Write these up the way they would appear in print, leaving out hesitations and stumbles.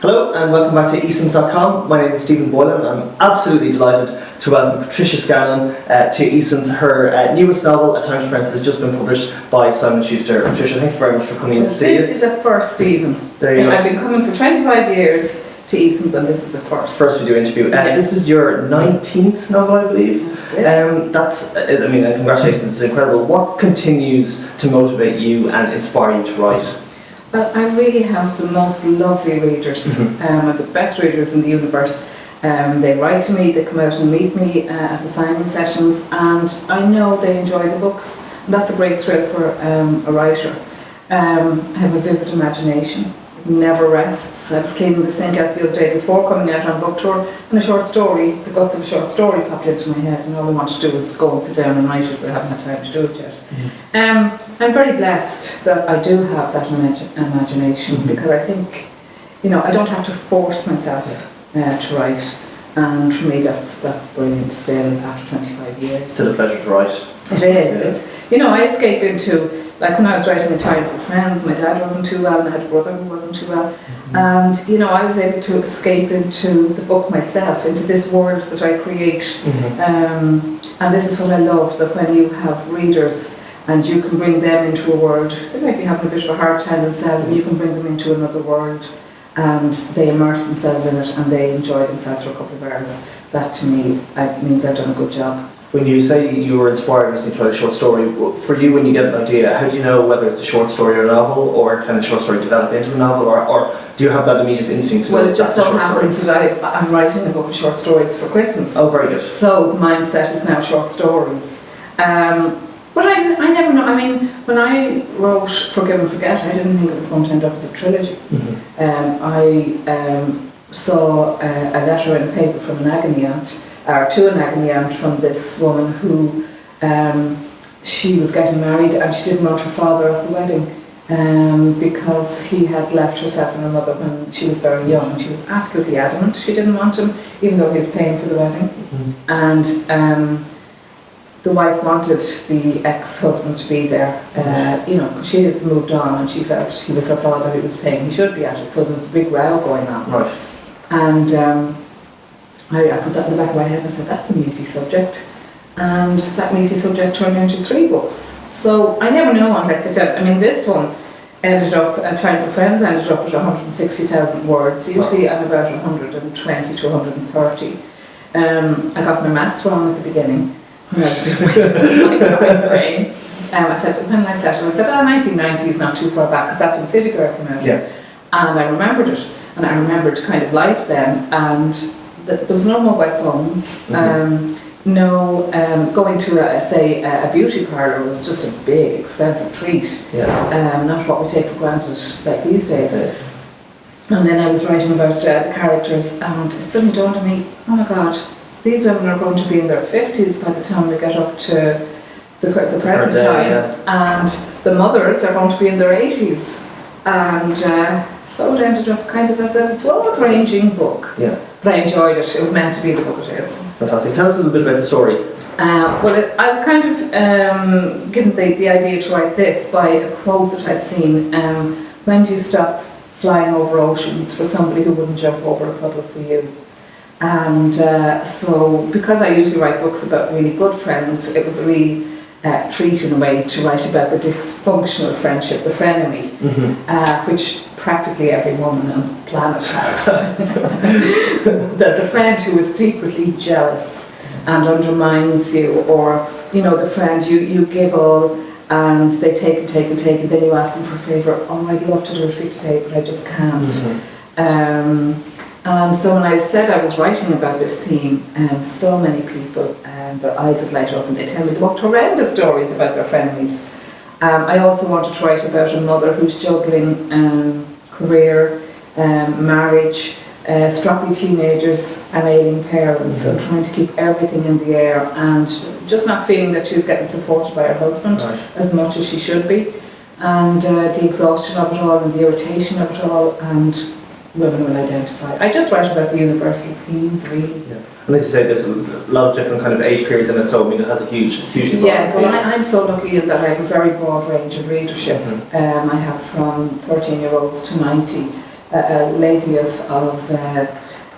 Hello and welcome back to Easons.com. My name is Stephen Boylan and I'm absolutely delighted to welcome Patricia Scanlan to Easons. Her newest novel, A Time for Friends, has just been published by Simon & Schuster. Patricia, thank you very much for coming in to see us. This is a first, Stephen. There you go. I've been coming for 25 years to Easons and this is the first. First video interview. This is your 19th novel, I believe. That's it. And congratulations, it's incredible. What continues to motivate you and inspire you to write? Well, I really have the most lovely readers, the best readers in the universe. They write to me, they come out and meet me at the signing sessions, and I know they enjoy the books. And that's a great thrill for a writer. I have a vivid imagination. It never rests. I was cleaning the sink out the other day before coming out on book tour, and a short story, the guts of a short story popped into my head, and all I wanted to do was go and sit down and write it, but I haven't had time to do it yet. I'm very blessed that I do have that imagination, because I think, I don't have to force myself to write, and for me that's brilliant still after 25 years. Still a pleasure to write. It is. It's, I escape into, like when I was writing A Time for Friends, my dad wasn't too well and I had a brother who wasn't too well, and I was able to escape into the book myself, into this world that I create, and this is what I love, that when you have readers and you can bring them into a world, they might be having a bit of a hard time themselves, and you can bring them into another world and they immerse themselves in it and they enjoy themselves for a couple of hours. That to me means I've done a good job. When you say you were inspired to write a short story, for you, when you get an idea, how do you know whether it's a short story or a novel, or can a short story develop into a novel, or do you have that immediate instinct to know? Well, it just so happens that I'm writing a book of short stories for Christmas. Oh, very good. So the mindset is now short stories. But I never know. When I wrote Forgive and Forget, I didn't think it was going to end up as a trilogy. I saw a letter in a paper from an agony aunt, or to an agony aunt, from this woman who she was getting married and she didn't want her father at the wedding because he had left herself and her mother when she was very young. She was absolutely adamant she didn't want him, even though he was paying for the wedding. And the wife wanted the ex-husband to be there. She had moved on and she felt he was her father who was paying, he should be at it. So there was a big row going on. Right. And I put that in the back of my head and I said, that's a meaty subject. And that meaty subject turned into 3 books. So I never know until I sit down. This one ended up, A Time for Friends ended up at 160,000 words. Usually I'm about 120 to 130. I got my maths wrong at the beginning when I was doing my time frame. I said, 1990 is not too far back, because that's when City Girl came out. Yeah. And I remembered it. And I remembered kind of life then, and there was no mobile phones, going to a beauty parlour was just a big expensive treat, not what we take for granted like these days. And then I was writing about the characters, and it suddenly dawned on me, oh my God, these women are going to be in their 50s by the time we get up to the present time, and the mothers are going to be in their 80s, and so it ended up kind of as a broad-ranging book. Yeah. But I enjoyed it. It was meant to be the book it is. Fantastic. Tell us a little bit about the story. I was kind of given the idea to write this by a quote that I'd seen. When do you stop flying over oceans for somebody who wouldn't jump over a puddle for you? And so because I usually write books about really good friends, it was a real treat in a way to write about the dysfunctional friendship, the frenemy, which practically every woman on the planet has. the friend who is secretly jealous and undermines you, or the friend you give all and they take and take and take, and then you ask them for a favour. Oh, I'd love to do it for you today, but I just can't. So when I said I was writing about this theme, so many people, their eyes would light up and they tell me the most horrendous stories about their frenemies. I also wanted to write about a mother who's juggling career, marriage, stroppy teenagers and ailing parents, and trying to keep everything in the air, and just not feeling that she's getting supported by her husband as much as she should be, and the exhaustion of it all and the irritation of it all, and women will identify. I just write about the universal themes, really. Yeah. And as you say, there's a lot of different kind of age periods in it, so it has a huge involvement. Yeah, well, I'm so lucky in that I have a very broad range of readership. I have from 13-year-olds to 90. a lady of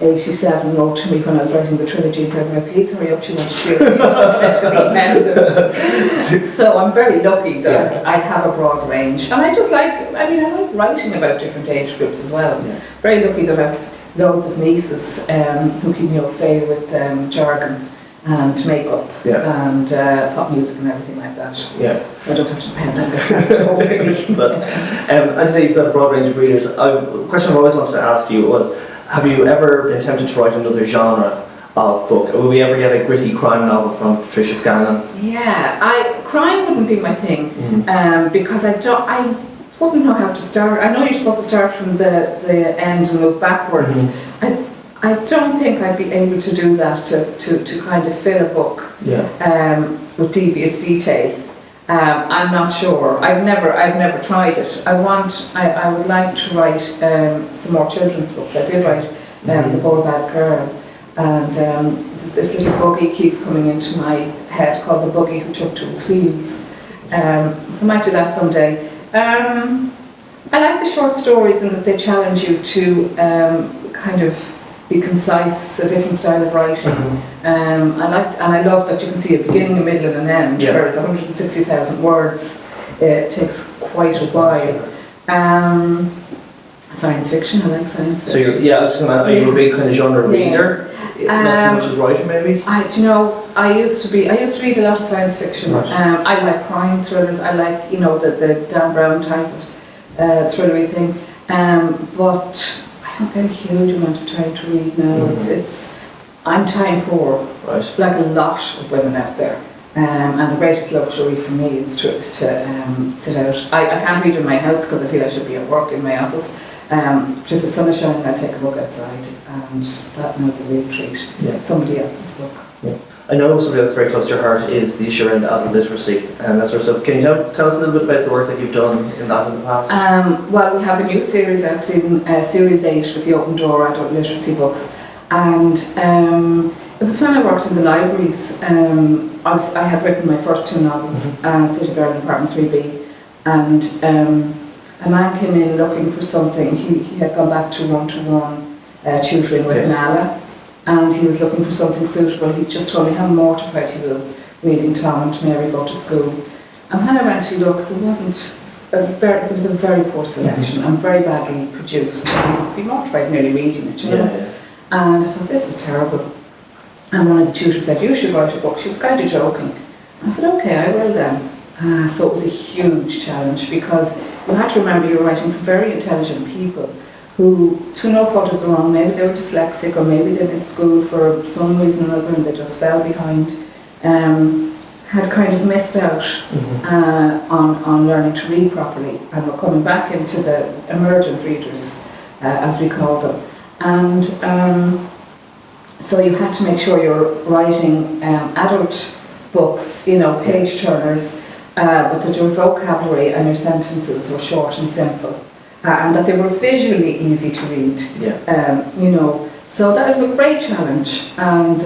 87 wrote to me when I was writing the trilogy and said, please hurry up, she wants to get to be ended. So I'm very lucky that I have a broad range. And I like writing about different age groups as well. Yeah. Very lucky that I have loads of nieces who keep me au fait with jargon and makeup and pop music and everything like that. Yeah. So I don't have to depend on myself. But as I say, you've got a broad range of readers. A question I always wanted to ask you was, have you ever been tempted to write another genre of book? Will we ever get a gritty crime novel from Patricia Scanlan? Yeah, crime wouldn't be my thing because I wouldn't know how to start. I know you're supposed to start from the end and move backwards. I don't think I'd be able to do that to kind of fill a book with devious detail. I'm not sure. I've never tried it. I would like to write some more children's books. I did write The Bad Girl, and this little buggy keeps coming into my head called The Buggy Who Took to His Wheels. So I might do that someday. I like the short stories in that they challenge you to kind of be concise, a different style of writing. I love that you can see a beginning, a middle and an end, whereas 160,000 words takes quite a while. Science fiction, I like science fiction. So I was just going to ask, are you a big kind of genre reader? Not so much as writer, maybe? I used to read a lot of science fiction. Right. I like crime thrillers. I like, the Dan Brown type of thrillery thing. But I don't get a huge amount of time to read now. I'm time poor, like a lot of women out there. And the greatest luxury for me is to sit out. I can't read in my house because I feel I should be at work in my office. If the sun is shining, I take a book outside, and that was a real treat. Somebody else's book. I know something that's very close to your heart is the issue around adult literacy and that sort of stuff. Can you tell us a little bit about the work that you've done in that in the past? Well, we have a new series out, Stephen, Series 8 with the Open Door adult literacy books, and it was when I worked in the libraries. I had written my first two novels, City Girl and Apartment 3B, and a man came in looking for something. He had gone back to one-to-one tutoring with Nala, and he was looking for something suitable. He just told me how mortified he was reading Tom and Mary Go to School. And when I went to look, there was a very poor selection and very badly produced. I'd be mortified nearly reading it, And I thought, this is terrible. And one of the tutors said, you should write a book. She was kind of joking. I said, okay, I will then. So it was a huge challenge because you had to remember you were writing for very intelligent people who, to no fault of their own, maybe they were dyslexic or maybe they missed school for some reason or other and they just fell behind, had kind of missed out on learning to read properly and were coming back into the emergent readers, as we call them. And so you had to make sure you're writing adult books, page turners, but that your vocabulary and your sentences were short and simple. And that they were visually easy to read, So that was a great challenge, and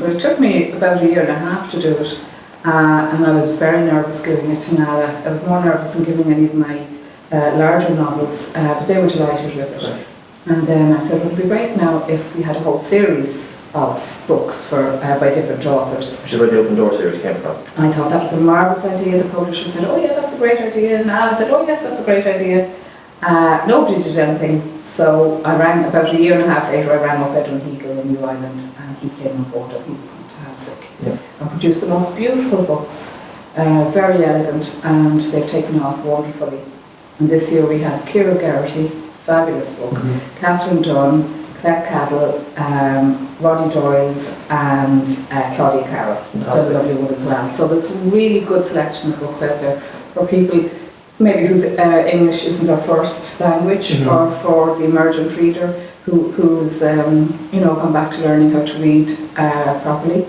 but it took me about a year and a half to do it, and I was very nervous giving it to Nala. I was more nervous than giving any of my larger novels, but they were delighted with it. Right. And then I said, it would be great now if we had a whole series of books by different authors. Which is where the Open Door series came from. I thought that was a marvellous idea. The publisher said, oh yeah, that's a great idea. And Nala said, oh yes, that's a great idea. Nobody did anything, so I rang about a year and a half later. I rang up Edwin Heagle in New Ireland, and he came on board, and he was fantastic, and produced the most beautiful books, very elegant, and they've taken off wonderfully. And this year we have Ciara Geraghty, fabulous book, Catherine Dunn, Clett Caddell, Roddy Doyles, and Claudia Carroll, does a lovely one as well. So there's a really good selection of books out there for people maybe whose English isn't their first language, or for the emergent reader who's come back to learning how to read properly,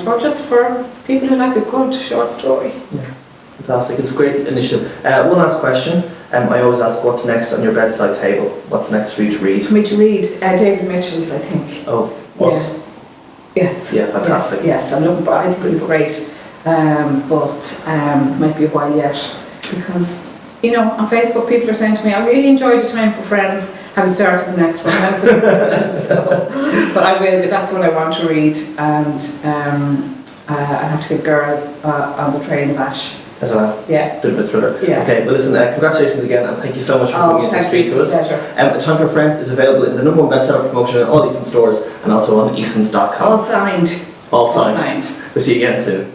or just for people who like a good short story. Yeah. Fantastic, it's a great initiative. One last question. I always ask, what's next on your bedside table? What's next for you to read? For me to read, David Mitchell's, I think. Oh, what's? Yes. Yeah, fantastic. Yes, I'm looking for. I think he's great, but it might be a while yet. Because, on Facebook people are saying to me, I really enjoyed the Time for Friends, have you started the next one? So, but I will. That's what I want to read, and I have to give Girl on the Train of Ash. As well? Yeah. Bit of a thriller. Yeah. Okay, well listen, congratulations again, and thank you so much for coming in to speak to us. Pleasure. Time for Friends is available in the #1 bestseller promotion in all Eason stores and also on Easons.com. All signed. All signed. We'll see you again soon.